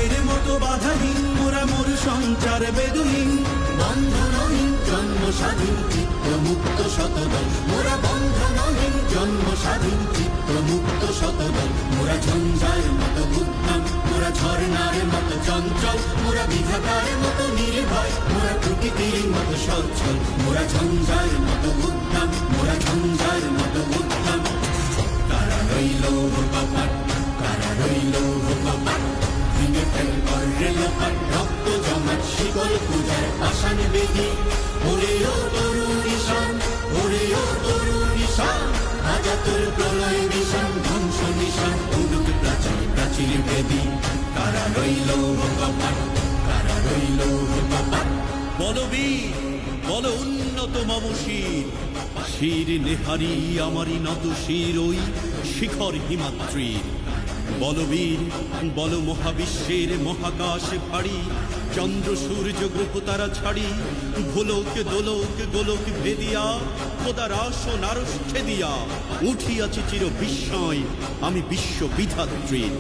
এর মতো বাধাহীন মোরা মোর সঞ্চার বেদুহীন, বন্ধনহীন জন্ম স্বাধীন চিত্ত মুক্ত শতদল, মোরা বন্ধনহীন জন্ম স্বাধীন চিত্ত মুক্ত শতদল। মোরা ঝঞ্ঝার মতো উদ্যম, মোরা ঝর্ণার মতো চঞ্চল, মোরা বিধাতার মতো নির্ভয়, মোরা প্রকৃতির মতো সচ্ছল। মোরা ঝঞ্ঝার মতো উদ্যম, মোরা ঝঞ্ঝার মতো উদ্যম। কারা রইল কপাট, কারা রইল কপাট, ভেঙে ফেল কর রেলপাট, রক্ত জমাট শিকল পূজার পাষাণ বেদি। ওরে ও তরুণ ঈশান, ওরে ও তরুণ ঈশান, আজা তোর প্রলয় নিশান, ধ্বংস নিশান উদুক প্রাচীর প্রাচীর বেদি। কারা রইল কপাট, কারা রইল কপাট। বলবীর বল উন্নত মম শির, শির নেহারি আমারি নত শির ওই শিখর হিমাদ্রির। বলবীর বল মহাবিশ্বের মহাকাশ ভারী, চন্দ্র সূর্য গ্রহ তারা ছাড়ি, ভোলক দোলক গোলক ভেদিয়া, খোদার আসন আরশ ছেদিয়া, উঠিয়াছি চির বিস্ময় আমি বিশ্ব বিধাত্রীর।